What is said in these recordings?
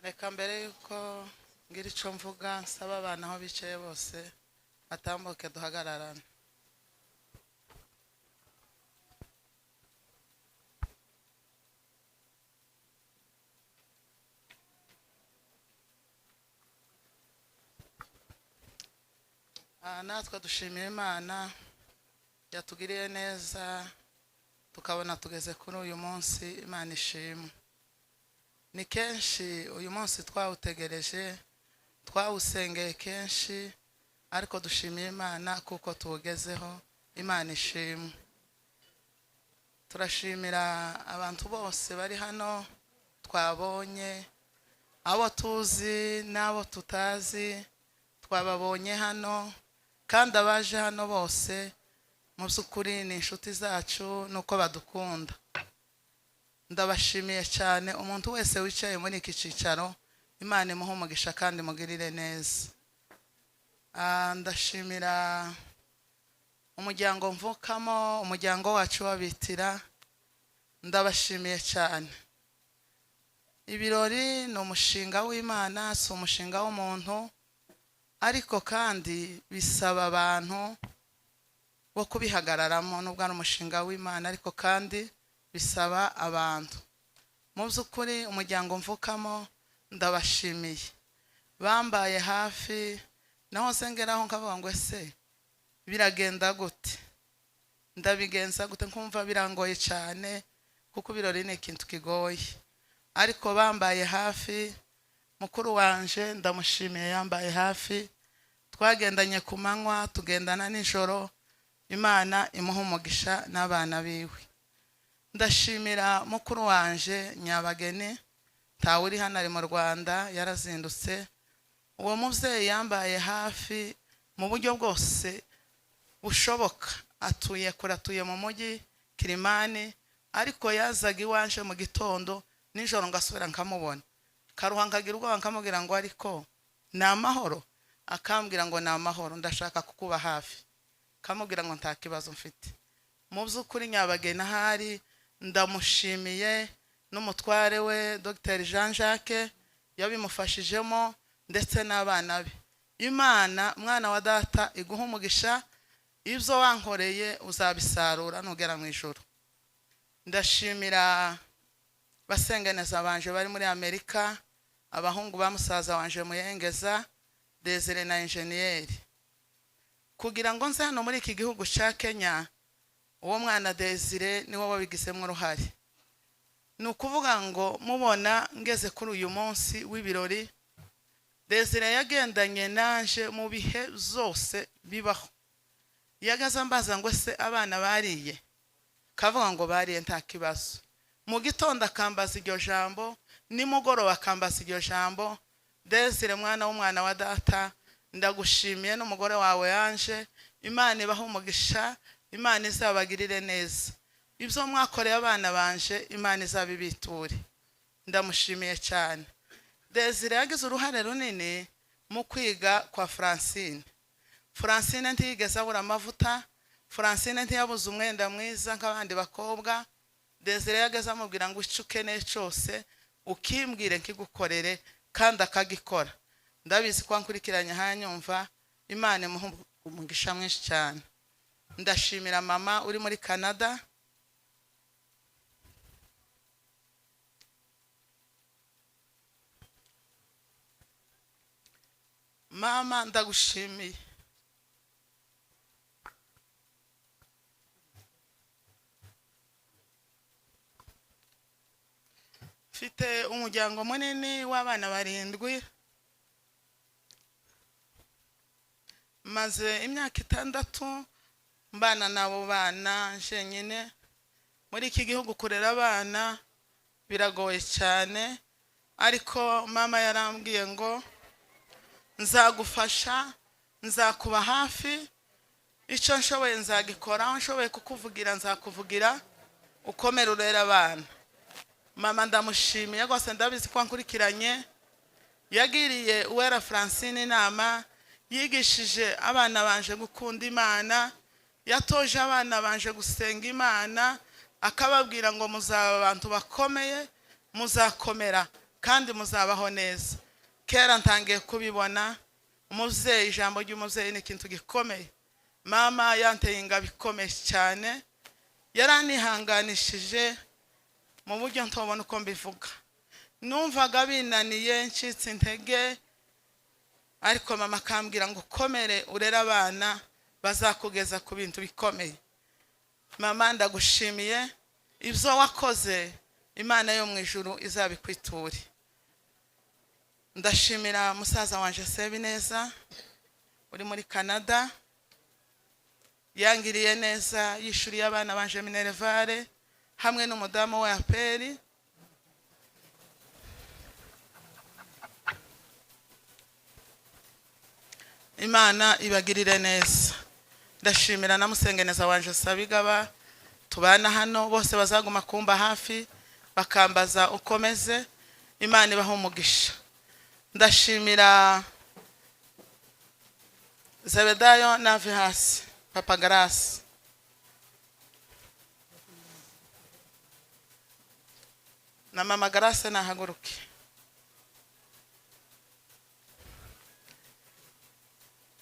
reka mbere yuko ngira icyo mvuga nsaba abantu aho bicaye bose batambuke duhagararane. Natwe dushimira Imana yatugiriye neza tukabona tugeze kuri uyu munsi. Imana ishimwe. Ni kenshi uyu munsi twawutegereje, twawusengeye kenshi, ariko dushimiye Imana kuko tuwugezeho. Imana ishimwe. Turashimira abantu bose bari hano twabonye, abo tuzi n'abo tutazi twababonye hano, kandi abaje hano bose mu by'ukuri ni inshuti zacu nuko badukunda. Ndabashimiye cyane umuntu wese wicaye muri iki cyicaro. Imana imuhe umugisha kandi mugirire neza. Ndashimira umuryango mvukamo, umuryango wacu w'Abitira. Ndabashimiye cyane. Ibirori ni umushinga w'Imana, si umushinga w'umuntu, ariko kandi bisaba abantu bo kubihagararamo. Nubwo ari umushinga w'Imana ariko kandi bisaba abantu. Mu by'ukuri umuryango mvukamo ndabashimiye, bambaye hafi. Naho sengeraho nkavuga ngo ese biragenda gute, ndabigenza gute, nkumva birangoye cyane kuko ibirori ni ikintu kigoye, ariko bambaye hafi. Mukuru wanje ndamushimiye, yambaye hafi. Twagendanye ku manywa, tugendana nijoro. Imana imuhe umugisha n'abana biwe. Ndashimira mukuru wanje Nyabageni, ntawe uri hano, ari mu Rwanda, yarazindutse. Uwo mubyeyi yambaye hafi mu buryo bwose bushoboka. Atuye kure, atuye mu mujyi Kilimani, ariko yazaga iwanje mu gitondo, nijoro ngasubira nkamubona. Karuha nkagira ubwoba nkamubwira ngo ariko ni amahoro, akambwira ngo ni amahoro, ndashaka kukuba hafi. Kamubwira ngo nta kibazo mfite. Mu by'ukuri Nyabageni ahari ndamushimiye, n'umutware we Dr Jean Jacques yabimufashijemo, ndetse n'abana be. Imana mwana wa data iguha umugisha, ibyo wankoreye uzabisarura nugera mu ijuru. Ndashimira basengeneza banje bari muri Amerika, abahungu ba musaza wanje Muyengeza, Desire na Engineer. Kugira ngo nze hano muri iki gihugu cya Kenya, uwo mwana Desire niwe wabigizemo uruhare. Ni ukuvuga ngo mubona ngeze kuri uyu munsi w'ibirori, Desire yagendanye nanje mu bihe zose bibaho. Yagaza mbaza ngo se abana bariye, kavuga ngo bariye nta kibazo. Mu gitondo akambaza iryo jambo, nimugoroba akambaza iryo jambo. Desire mwana w'umwana wa data, ndagushimiye n'umugore wawe yanje. Imana ibahe umugisha, Imana izabagirire neza. Ibyo mwakoreye abana banje Imana izabibiture. Ndamushimiye cyane. Desire yagize uruhare runini mu kwiga kwa Francine. Francine ntiyigeze abura amavuta, Francine ntiyabuze umwenda mwiza nk'abandi bakobwa. Desire yageze amubwira ngo icyo ukeneye cyose ukimbwire nkigukorere, kandi akagikora. Ndabizi ko ankurikiranye hanyumva. Imana imuhe umugisha mwinshi cyane. Ndashimira mama uri muri Canada. Mama ndagushimiye. Mfite umuryango munini w'abana 7. Maze imyaka 6 mbana nabo bana jenyine. Muri iki gihugu kurera abana biragoye cyane, ariko mama yarambwiye ngo nzagufasha, nzakuba hafi, icyo nshoboye nzagikora, nshoboye kukuvugira nzakuvugira, ukomere urera abana. Mama ndamushimiye rwose, ndabizi ko ankurikiranye. Yagiriye Uwera Francine inama, yigishije abana banje gukunda Imana, yatoje abana banje gusenga Imana, akababwira ngo muzaba abantu bakomeye, muzakomera kandi muzabaho neza. Kera ntangiye kubibona, umuvyeyi, ijambo ry'umuvyeyi ni ikintu gikomeye. Mama yanteye ingabo ikomeye cyane, yaranihanganishije mu buryo ntobona uko mbivuga. Numvaga binaniye, ncitse intege, ariko mama akambwira ngo komere urera abana bazakugeza ku bintu bikomeye. Mama, ndagushimiye ibyo wakoze, Imana yo mu ijuru izabikwiture. Ndashimira musaza wanje Sebineza uri muri Canada, yangiriye neza, yishuriye abana banje Minervare hamwe n'umudamu wa Aperi. Imana ibagirire neza. Ndashimira na musengeneza wanje Sabigaba, tubana hano, bose bazaguma kumba hafi bakambaza ukomeze. Imana ibaho umugisha. Ndashimira Zebedayo na Vihasi, Papa Grace, na Mama Grace nahaguruke.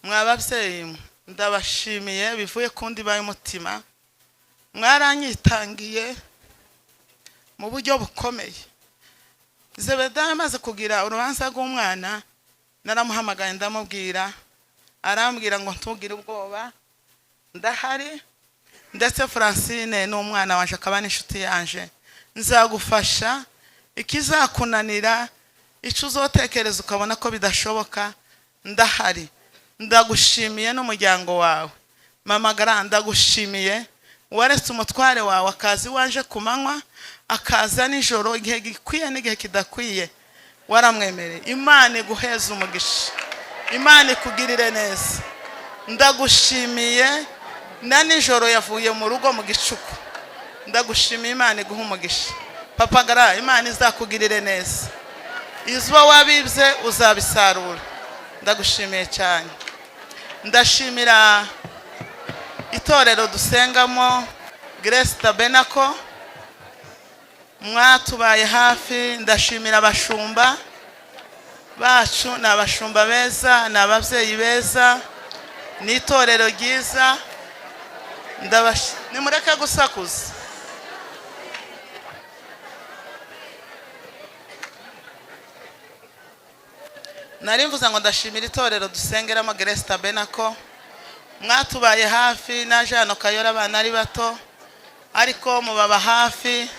Mwababyeyi, ndabashimiye bivuye kundi baye umutima. Mwaranyitangiye mu buryo bukomeye. Zebedayo amaze kugira urubanza rw'umwana, naramuhamagaye ndamubwira, arambwira ngo ntugire ubwoba, ndahari, ndetse Francine n'umwana wanje akaba n'inshuti yanje, nzagufasha. Ikizakunanira, icyo uzotekereza ukabona ko bidashoboka, ndahari. Ndagushimiye n'umuryango wawe. Mama Gara, ndagushimiye waretse umutware wawe akazi wanje kumanywa, akaza nijoro, igihe gikwiye n'igihe kidakwiye waramwemereye. Imana iguheze umugisha, Imana ikugirire neza. Ndagushimiye na nijoro yavuye mu rugo mu gicuku. Ndagushimiye, Imana iguha umugisha. Papa Gara, Imana izakugirire neza. Izwa wabibye uzabisarura. Ndagushimiye cyane. Ndashimira itorero dusengamo Grace Tabernacle, mwatubaye hafi. Ndashimira abashumba bacu, ni abashumba beza, ni ababyeyi beza, ni itorero ryiza. Nimureke gusakuza. Nari mvuze ngo ndashimira itorero dusengeramo Grace Tabernacle, mwatubaye hafi. Naje hano Kayora abana ari bato, ariko mubaba hafi,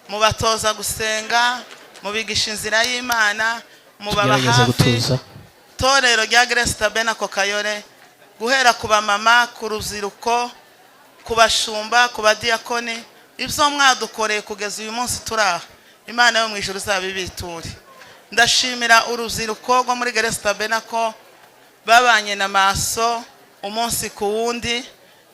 mubatoza gusenga, mubigisha inzira y'Imana, mubaba hafi. Torero rya Grace Tabernacle Kayore, guhera ku bamama, ku rubyiruko, ku bashumba, ku badiakoni, ibyo mwadukoreye kugeza uyu munsi turaha, Imana yo mu ijuru izabibiture. Ndashimira urubyiruko rwo muri Grace Tabernacle babanye na maso umunsi ku wundi.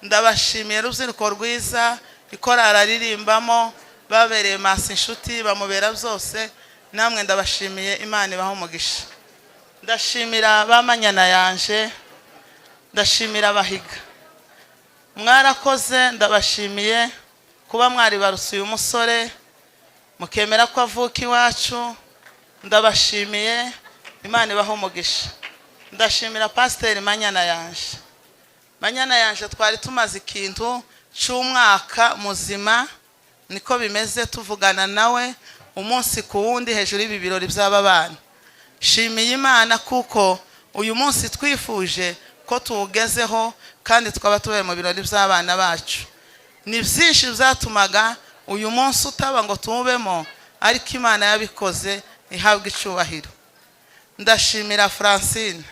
Ndabashimiye urubyiruko rwiza, ikorara aririmbamo, babereye maso inshuti, bamubera byose. Namwe ndabashimiye, Imana ibaho umugisha. Ndashimira bamanyana yanje, ndashimira abahiga, mwarakoze. Ndabashimiye kuba mwari barusuye umusore mukemera ko avuka iwacu. Ndabashimiye, Imana ibaho umugisha. Ndashimira Pastor Manyana yanje. Manyana yanje twari tumaze ikintu cy'umwaka muzima, niko bimeze, tuvugana nawe umunsi ku wundi hejuru y'ibi birori by'aba bana. Shimiye Imana kuko uyu munsi twifuje ko tuwugezeho, kandi twaba tubaye mu birori by'abana bacu. Ni byinshi byatumaga uyu munsi utaba ngo tuwubemo, ariko Imana yabikoze, ihabwe icyubahiro. Ndashimira Francine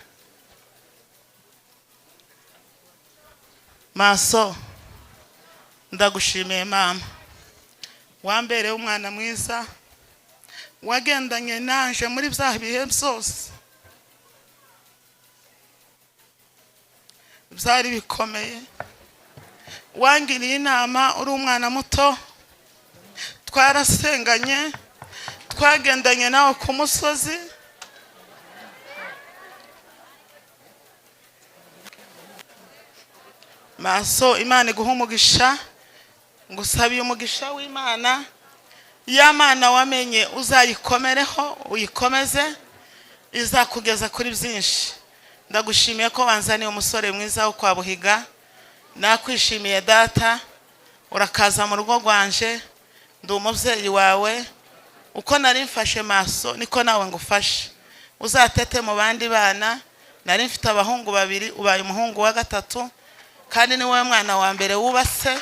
Maso, ndagushimiye mama, wambereye umwana mwiza, wagendanye nanje muri bya bihe byose byari bikomeye. Wangiriye inama uri umwana muto, twarasenganye, twagendanye nawe ku musozi. Maso, Imana iguha umugisha. Ngusabiye umugisha w'Imana ya mana wamenye uzayikomereho uyikomeze izakugeza kuri byinshi. Ndagushimiye ko wanzaniye umusore mwiza wo kwa Buhiga. Nakwishimiye data, urakaza mu rugo rwanje, ndi umubyeyi wawe. Uko nari mfashe maso niko nawe ngufashe. Uzatete mu bandi bana, nari mfite abahungu babiri, ubaye umuhungu wa gatatu, kandi ni wowe mwana wa mbere wubase.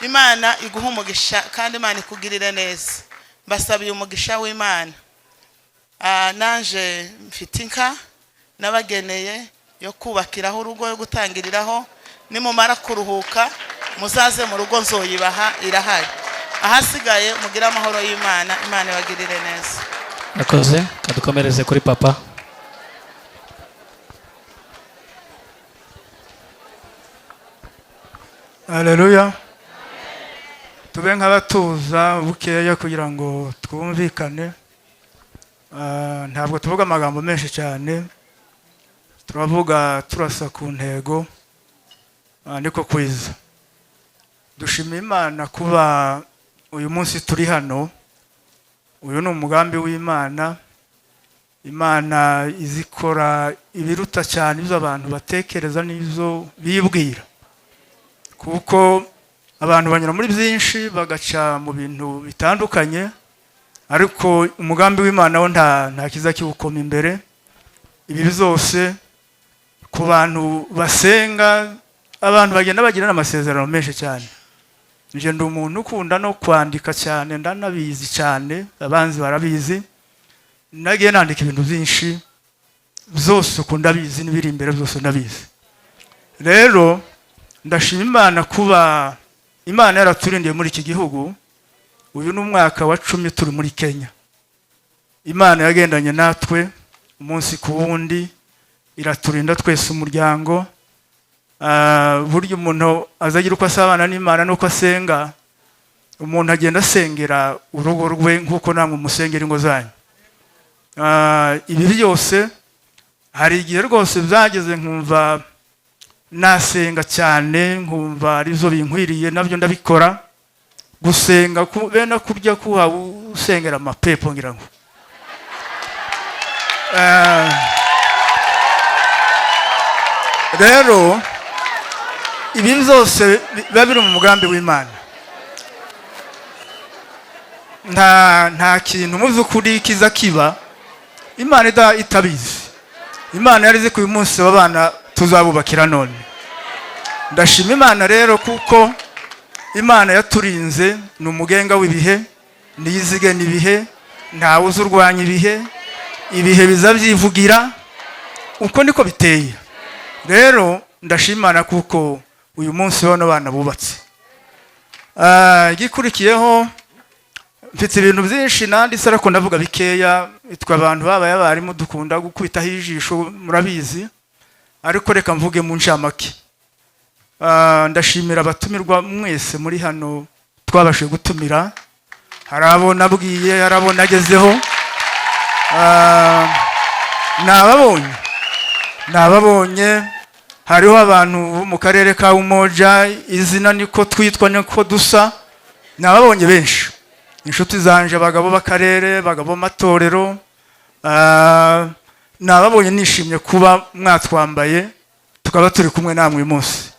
Imana iguha umugisha kandi Imana ikugirire neza. Mbasabiye umugisha w'Imana. Nanje mfite inka nabageneye yo kubakiraho urugo, yo gutangiriraho. Nimumara kuruhuka muzaze mu rugo nzoyibaha, irahari. Ahasigaye mugira amahoro y'Imana, Imana ibagirire neza. Akoze kadukomereze kuri papa. Haleluya. Tube nk'abatuza bukeya kugira ngo twumvikane. Ntabwo tuvuga amagambo menshi cyane, turavuga turasa ku ntego, niko kwiza. Dushimiye Imana kuba uyu munsi turi hano. Uyu ni umugambi w'Imana. Imana izikora ibiruta cyane ibyo abantu batekereza n'izo bibwira, kuko abantu banyura muri byinshi bagaca mu bintu bitandukanye, ariko umugambi w'Imana wo nta kiza kiwukoma imbere. Ibi byose ku bantu basenga, abantu bagenda bagira n'amasezerano menshi cyane. Nje ndi umuntu ukunda no kwandika cyane, ndanabizi cyane, abanzi barabizi. Nagiye nandika ibintu byinshi byose ukunda bizi, n'ibiri imbere byose ndabizi. Rero ndashima Imana kuba Imana yaraturindiye muri iki gihugu. Uyu ni umwaka wa 10 turi muri Kenya. Imana yagendanye natwe umunsi ku wundi, iraturinda twese umuryango. Buryo umuntu azagira uko asabana n'Imana nuko asenga, umuntu agenda asengera urugo rwe nkuko namwe musengera ingo zanyu. Ibi byose hari igihe rwose byageze nkumva nasenga cyane, nkumva arizo binkwiriye, nabyo ndabikora. Gusenga bena kurya kuha usengera amapepo ngira ngo. Rero ibi byose biba biri mu mugambi w'Imana. Nta kintu mu by'ukuri kiza kiba Imana itabizi. Imana yarize ku uyu munsi w'abana tuzabubakira none. Ndashima Imana rero kuko Imana yaturinze, ni umugenga w'ibihe, niyizige n'ibihe, ntawe uzurwanya ibihe. Ibihe bizabyivugira uko niko biteye. Rero ndashimana kuko uyu munsi bano bana bubatse. Igikurikiyeho mfite ibintu byinshi nandi sarako ndavuga bikeya. Itwa abantu babaye abarimu dukunda gukubitaho ijisho, murabizi, ariko reka mvuge mu ncamake. Ndashimira abatumirwa mwese muri hano twabashe gutumira. Hari abo nabwiye, hari abo nagezeho. Nababonye. Hariho abantu mu karere ka Umoja, izina niko twitwa niko dusa. Nababonye benshi, inshuti zanje, abagabo b'akarere, abagabo matorero. Nababonye nishimye kuba mwatwambaye tukaba turi kumwe namwe uyu munsi.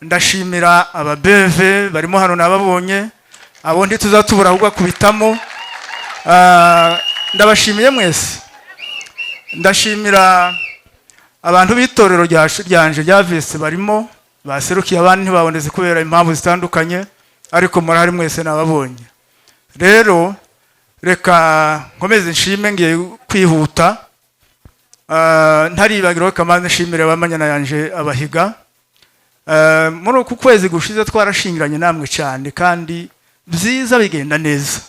Ndashimira ababeve barimo hano, nababonye. Abo ndi tuzatubura ahubwo kubitamo. Ndabashimiye mwese. Ndashimira abantu b'itorero ryanje rya Vese barimo baserukiye abandi ntibaboneze kubera impamvu zitandukanye, ariko murahari mwese nababonye. Rero reka nkomeze nshime ngiye kwihuta. Ntaribagiraho kamanze nshimire abamanyana yanje Abahiga. Muri uku kwezi gushize twarashingiranye namwe cyane kandi byiza bigenda neza.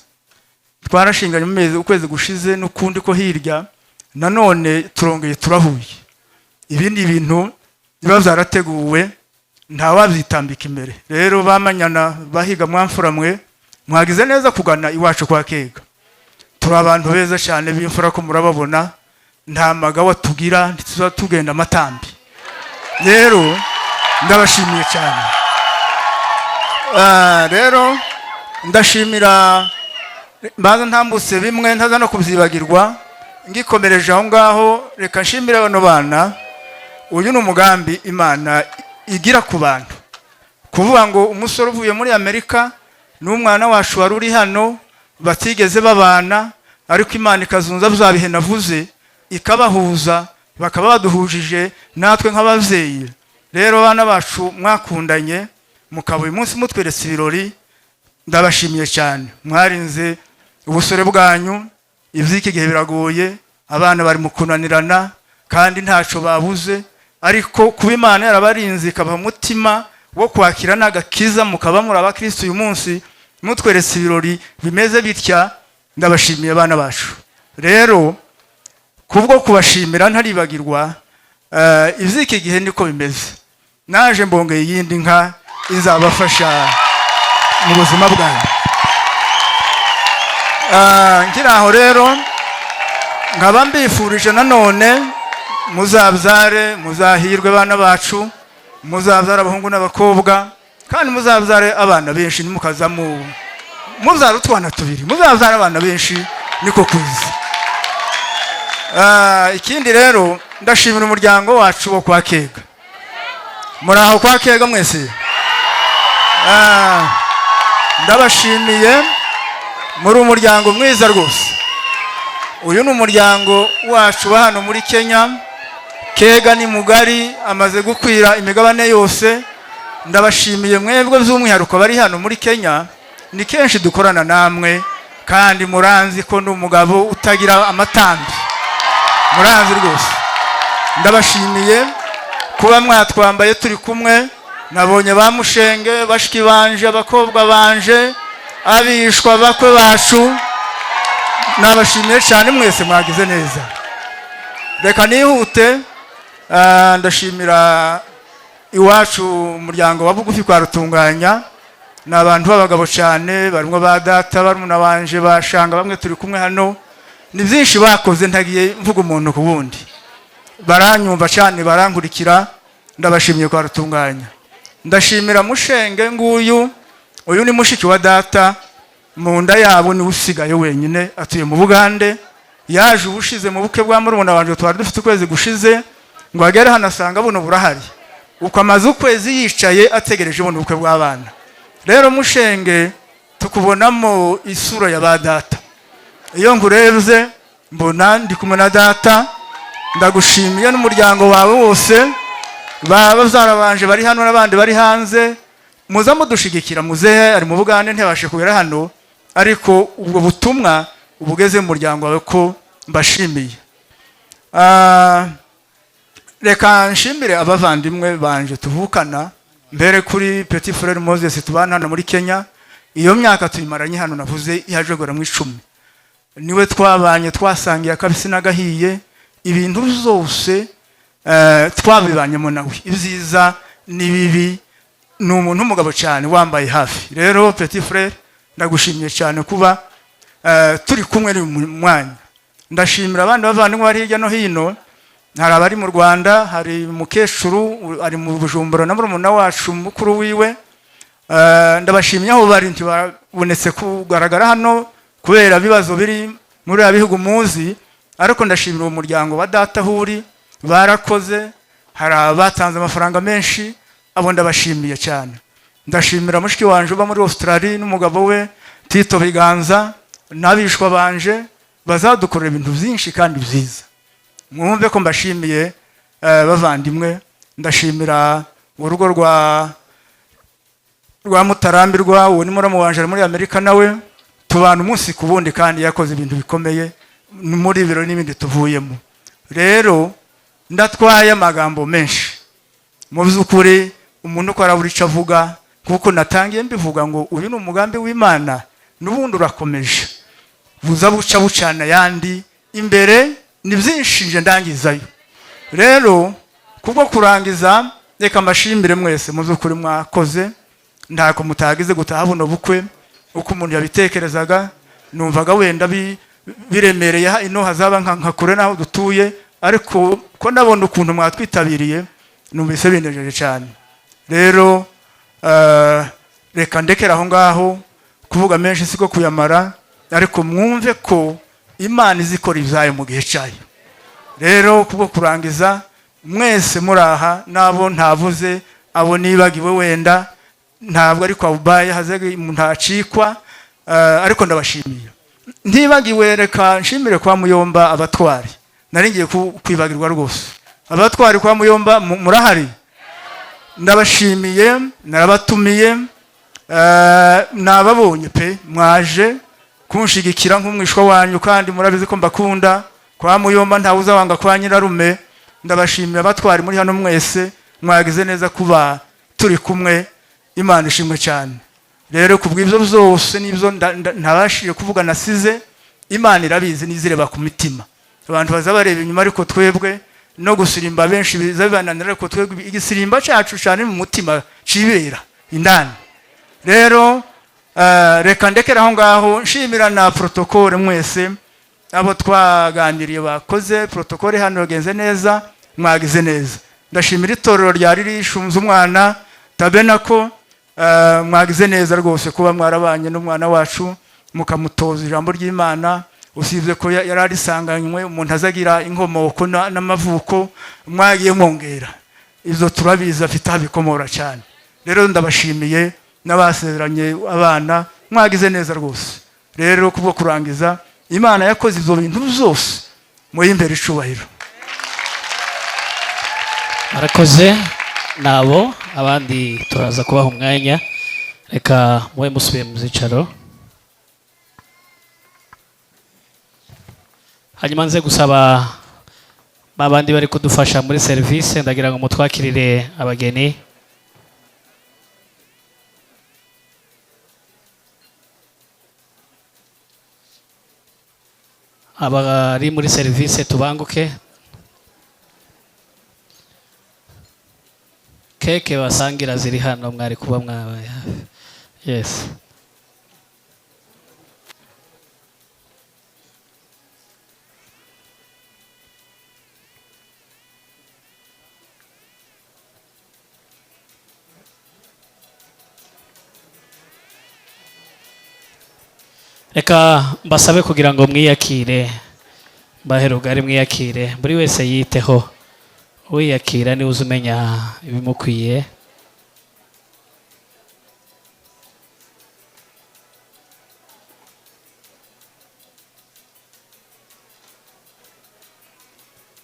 Twarashinganye mu ukwezi gushize n'ukundi ko hirya nanone turongeye turahuye. Ibindi bintu biba byarateguwe nta wabyitambika imbere. Rero bamanyana Bahiga mwamfura mwe, mwagize neza kugana iwacu kwa Kega. Turi abantu beza cyane b'imfura ko murababona, nta magawa tugira, ntituza tugenda amatambi. Rero ndabashimiye cyane. Rero ndashimira mbaza ntambutse bimwe ntaza no kubyibagirwa ngikomereje aho ngaho. Reka nshimire bano bana. Uyu ni umugambi Imana igira ku bantu, kuvuga ngo umusore uvuye muri Amerika n'umwana wacu wari uri hano batigeze babana, ariko Imana ikazunza bya bihe navuze ikabahuza, bakaba baduhujije natwe nk'ababyeyi. Rero bana bacu mwakundanye, mukaba uyu munsi mutweretse ibirori, ndabashimiye cyane. Mwarinze ubusore bwanyu, iby'iki gihe biragoye, abana bari mu kunanirana kandi ntaco babuze, ariko kuba Imana yarabarinze ikabaha umutima wo kwakira n'agakiza, mukaba muri abakristo uyu munsi mutweretse ibirori bimeze bitya. Ndabashimiye bana bacu. Rero kubwo kubashimira ntaribagirwa, iby'iki gihe niko bimeze. Naje mbongeye iyindi nka izabafasha mu buzima bwanyu. Ngira aho rero nkaba mbifurije nanone muzabyare, muzahirwe bana bacu, muzabyara abahungu n'abakobwa, kandi muzabyare abana benshi, nimukaza mubyara utwana tubiri, muzabyara abana benshi, niko kuzi. Ikindi rero ndashimira umuryango wacu wo kwa Kega. Muri aho kwa Kega mwese? Ndabashimiye, muri umuryango mwiza rwose. Uyu ni umuryango wacu wa hano muri Kenya. Kega ni mugari, amaze gukwira imigabane yose. Ndabashimiye mwebwe by'umwihariko bari hano muri Kenya, ni kenshi dukorana namwe, kandi muranzi ko ndi umugabo utagira amatambi, muranzi rwose. Ndabashimiye kuba mwatwambaye turi kumwe. Nabonye ba Mushenge, bashiki banje, abakobwa banje, abishwa bakwe bacu. Nabashimiye cyane mwese, mwagize neza. Reka nihute, ndashimira iwacu umuryango wa bugufi kwa Rutunganya. Ni abantu b'abagabo cyane, barimo ba data, barumuna banje, bashanga bamwe turi kumwe hano. Ni byinshi bakoze ntagiye mvuga umuntu ku wundi. Baranyumva cyane, barankurikira. Ndabashimiye kwa Rutunganya. Ndashimira Mushenge nguyu, uyu ni mushiki wa data, mu nda yabo ni usigaye wenyine, atuye mu Bugande. Yaje ubushize mu buke bwa murumuna wanje twari dufite ukwezi gushize, ngo agere hano asanga buno burahari. Uko amaze ukwezi yicaye ategereje buno bukwe bw'abana. Rero Mushenge tukubonamo isura ya ba data. Iyo ngurebye mbona ndi kumwe na data. Ndagushimiye n'umuryango wawe wose, babyara banje bari hano n'abandi bari hanze. Muza mudushigikira. Muzehe ari mu Bugande ntibashe kugera hano, ariko ubwo butumwa ubugeze mu muryango wawe ko mbashimiye. Reka nshimire abavandimwe banje tuvukana, mbere kuri Petit Frere Moses tubana hano muri Kenya. Iyo myaka tuyimaranye hano navuze ihajegora mu 10. Niwe twabanye, twasangiye akabisi n'agahiye, ibintu byose twabibanyemo nawe, ibyiza n'ibibi. Ni umuntu umugabo cyane, wambaye hafi. Rero Petit Frere ndagushimiye cyane kuba turi kumwe ni mwanya. Ndashimira abandi bavandimwe bari hirya no hino. Hari abari mu Rwanda, hari mukecuru ari mu Bujumbura na murumuna wacu mukuru wiwe. Ndabashimye aho bari ntibabonetse kugaragara hano kubera bibazo biri muri abihugu muzi, ariko ndashimira uwo muryango wa data huri, barakoze. Hari abatanze amafaranga menshi, abo ndabashimiye cyane. Ndashimira mushiki wanje uba muri Australia n'umugabo we Tito Biganza, n'abishwa banje bazadukorera ibintu byinshi kandi byiza. Mwumve ko mbashimiye bavandimwe. Ndashimira urugo rwa Mutarambirwa, uwo ni muramu wanje muri Amerika, nawe tubana umunsi ku bundi kandi yakoze ibintu bikomeye muri biro n'ibindi tuvuyemo. Rero ndatwaye amagambo menshi, mu by'ukuri umuntu ko arabura icyo avuga, kuko natangiye mbivuga ngo uyu ni umugambi w'Imana n'ubundi urakomeje, buza buca bucana yandi imbere. Ni byinshi nje ndangizayo. Rero kubwo kurangiza, reka mbashimire mwese, mu by'ukuri mwakoze. Ntako mutagize gutaha buno bukwe uko umuntu yabitekerezaga. Numvaga wenda biremereye ino hazaba nka kure naho dutuye, ariko ko ndabona ukuntu mwatwitabiriye numvise binejeje cyane. Rero reka ndekera aho ngaho, kuvuga menshi siko kuyamara. ariko mwumve ko Imana izikora ibyayo mu gihe cyayo. Rero kubwo kurangiza, mwese muraha nabo ntavuze, abo nibagiwe wenda ntabwo ari kwa ubaye hazege ntacikwa, ariko ndabashimiye. Ntibagiwe reka nshimire kwa Muyomba abatwari, nari ngiye kwibagirwa rwose. Abatwari kwa Muyomba murahari? Ndabashimiye, narabatumiye, nababonye pe, mwaje kunshigikira nk'umwishwa wanyu kandi murabizi ko mbakunda. Kwa Muyomba ntawuza wanga kwa nyirarume. Ndabashimiye abatwari muri hano mwese, mwagize neza kuba turi kumwe. Imana ishimwe cyane. Rero kubw'ibyo byose nibyo ntabashije kuvuga nasize, Imana irabizi nizireba ku mitima. Abantu baza bareba inyuma, ariko twebwe no gusirimba benshi bizabananira, ariko twebwe igisirimba cyacu cyane mu mutima cibera indani. Rero reka ndekera aho ngaho, nshimira na protocole mwese abo twaganiriye bakoze protocole hano yagenze neza, mwagize neza. Ndashimira itorero ryari rishunze umwana Tabenako, mwagize neza rwose kuba mwarabanye n'umwana wacu mukamutoza ijambo ry'Imana, usibye ko yarari sanganywe umuntu azagira inkomoko n'amavuko, mwagiye mwongera izo turabiza afite abikomora cyane. Rero ndabashimiye n'abasezeranye abana, mwagize neza rwose. Rero kubwo kurangiza, Imana yakoze izo bintu byose mu imbere icubahiro. Murakoze nabo abandi turaza kubaha umwanya, reka muwe musubiye mu zicaro. Hanyuma nze gusaba babandi bari kudufasha muri service, ndagira ngo mutwakirire abageni. Abari muri service tubanguke. Keke basangira ziri hano, mwari kuba mwabaye. Yes. Reka mbasabe kugira ngo mwiyakire, baherugari mwiyakire, buri wese yiteho. Wiyakira ni uzumenya ibimukwiye.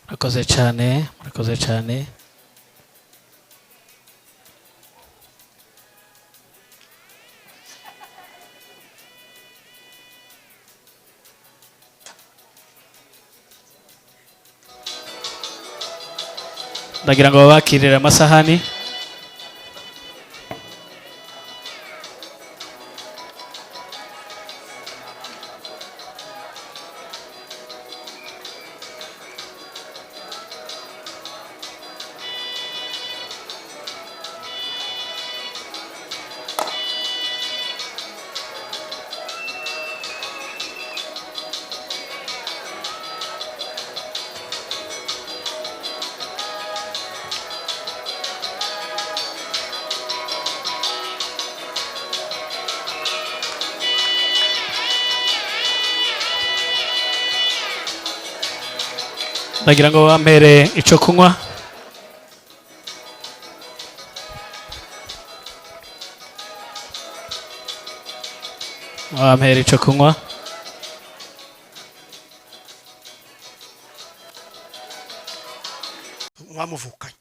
Murakoze cyane, murakoze cyane. Ndagira ngo babakirire amasahani. Ndagira ngo bampere ico kunywa. Bampere ico kunywa. Mwamuvukanye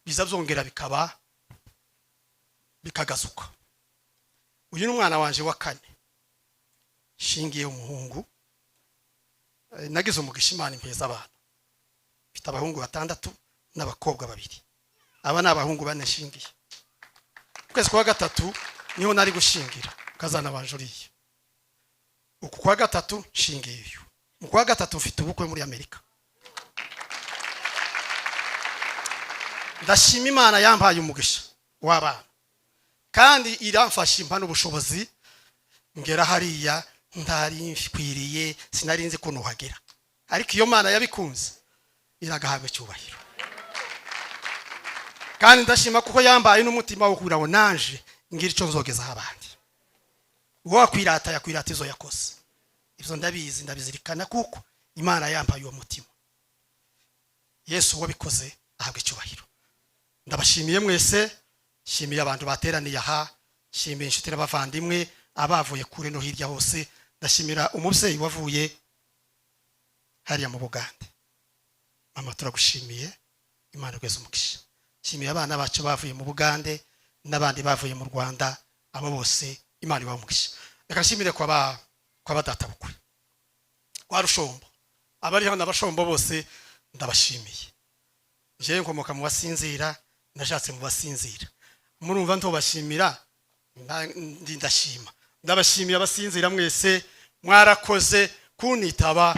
biza byongera bikagazuka. Uyu ni umwana wanje wa kane, shingiye umuhungu. Nagize umugisha Imana impeza abana, mfite abahungu 6 n'abakobwa 2. Aba ni abahungu 4 shingiye. Kwezi kwa 3 niho nari gushingira kazana banjuriye. Uku kwa 3 shingiye uyu. Mu kwa 3 mfite ubukwe muri Amerika. Ndashima Imana yampaye umugisha w'abana, kandi iramfasha impano ubushobozi ngera hariya ntari mfikwiriye, sinarinze ko nuhagera, ariko iyo Mana yabikunze iragahabwa cyubahiro. Kandi ndashima kuko yambaye n'umutima wo kurabo nanje ngira ico nzogeza abandi. wakwirata yakwirata izo yakoze. Ibyo ndabizi ndabizirikana kuko Imana yampaye uwo mutima. Yesu wabikoze ahabwe icyubahiro. Ndabashimiye mwese, shimiye abantu bateraniye aha, shimiye inshuti n'abavandimwe abavuye kure no hirya hose. Ndashimira umubyeyi wavuye hariya mu Bugande. Mama turagushimiye, Imana igweze umugisha. Shimiye abana bacu bavuye mu Bugande n'abandi bavuye mu Rwanda, abo bose Imana ibahe umugisha. Reka nshimire kwa badata bukwe kwa Rushombo, abari hano n'abashombo bose ndabashimiye. Nje nkomoka mu basinzira, nashatse mu basinzira. Murumva ntobashimira, ndashima. Ndabashimiye abasinzira mwese, mwarakoze kunitaba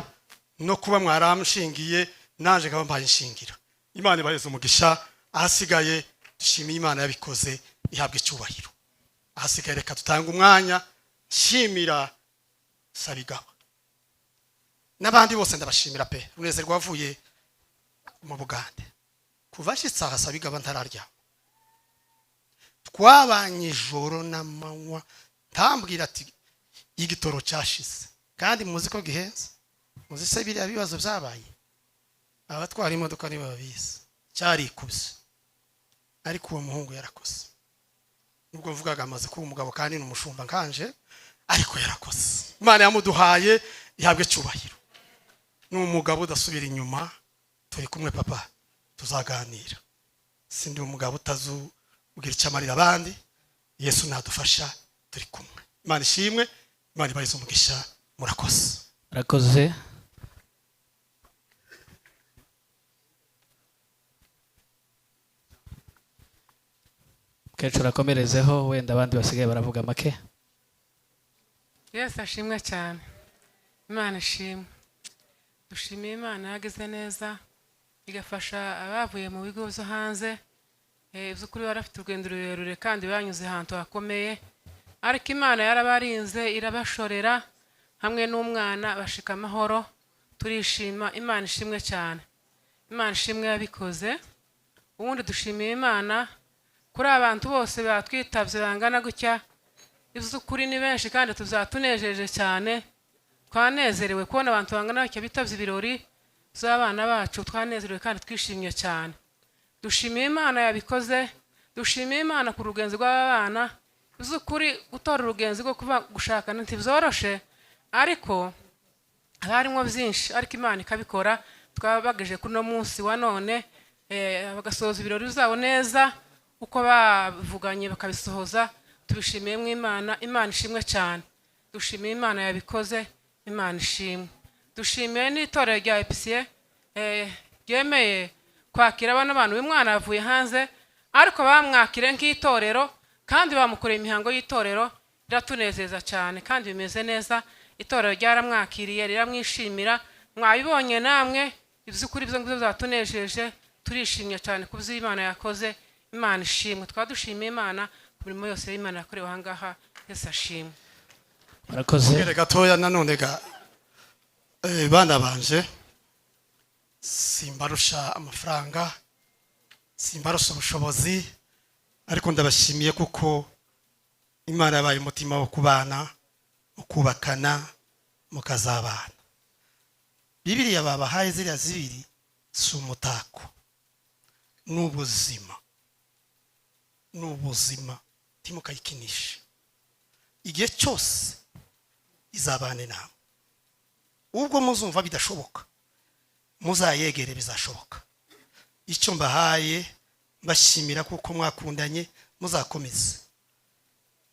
no kuba mwaramushingiye, nanje nkaba mbaye inshingira. Imana ibahe umugisha. Ahasigaye dushimiye Imana yabikoze, ihabwe icyubahiro. Ahasigaye reka tutanga umwanya shimira Sabigaba n'abandi bose ndabashimira pe. Runezerwa wavuye mu Bugande kuva ashitse aha Sabigaba ntararya, twabanye ijoro n'amanywa, ntambwira ati igitoro cyashize kandi muzi ko gihenze. Muzi se biriya bibazo byabaye, abatwara imodoka nibo babizi, cyarikubye. Ariko uwo muhungu yarakoze. Nubwo mvugaga amaze kuba umugabo kandi n'umushumba nkanje, ariko yarakoze. Imana yamuduhaye ihabwe icyubahiro. N'umugabo udasubira inyuma, turi kumwe papa, tuzaganira. Sindi umugabo utazugira icyo amarira abandi. Yesu nadufasha, turi kumwe. Imana ishimwe, Imana ibahe umugisha. Murakoze. Murakoze. Kenshi urakomerezeho, wenda abandi basigaye baravuga make. Yesu ashimwe cyane. Imana ishimwe. Dushimiye Imana yagize neza, igafasha abavuye mu bigo byo hanze. By'ukuri barafite urugendo rurerure kandi banyuze ahantu hakomeye, ariko Imana yarabarinze irabashorera hamwe n'umwana bashika amahoro. Turishima, Imana ishimwe cyane. Imana ishimwe yabikoze. Ubundi dushimiye Imana kuri abantu bose batwitabye bangana gutya. Iby'ukuri ni benshi kandi tuzatunejeje cyane. Twanezerewe kubona abantu bangana gutya bitabye ibirori z'abana bacu. Twanezerewe kandi twishimye cyane. Dushimiye Imana yabikoze. Dushimiye Imana ku rugenzi rw'abana. Iby'ukuri gutora urugenzi rwo kuba gushakana ntibyoroshe, ariko harimo byinshi, ariko Imana ikabikora. Twabageje kuri no munsi wa none, bagasoza ibirori zabo neza uko bavuganye bakabisohoza. Tubishimiye mu Imana. Imana ishimwe cyane. Dushimiye Imana yabikoze. Imana ishimwe. Dushimiye n'itorero rya EPCA ryemeye kwakira abana bantu. Uyu mwana yavuye hanze ariko bamwakire nk'itorero kandi bamukoreye imihango y'itorero. Iratunezeza cyane kandi bimeze neza. Itorero ryaramwakiriye riramwishimira. Mwabibonye namwe, iby'ukuri byo ngibyo byatunejeje. Turishimye cyane ku byo Imana yakoze. Imana ishimwe. Twadushimiye Imana ku mirimo yose y'Imana yakorewe aha ngaha. Yesu ashimwe. Murakoze. Kere gatoya nanone ga bana banje, simbarusha amafaranga, simbarusha ubushobozi, ariko ndabashimiye kuko Imana yabaye umutima wo kubana, ukubakana, mukazabana. Bibiliya babahaye ziriya zibiri si umutako, n'ubuzima. N'ubuzima timukayikinisha. Igihe cyose izabane nawe. Ubwo muzumva bidashoboka, muzayegere bizashoboka. Icyo mbahaye mbashimira kuko mwakundanye, muzakomeze.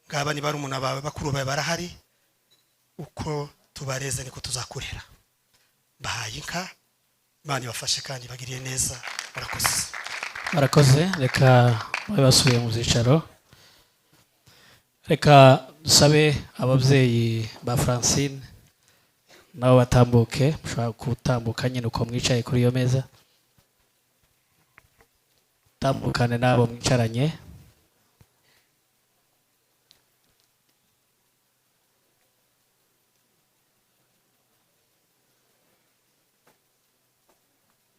Ngaba ni barumuna bawe, bakuru bawe barahari, uko tubareze niko tuzakurera. Bahaye inka, Imana ibafashe kandi bagiriye neza. Murakoze. Murakoze. Reka basubiye mu byicaro. Reka dusabe ababyeyi ba Francine nabo batambuke. Mushobora gutambuka nyine uko mwicaye kuri iyo meza. Tambukane nabo mwicaranye.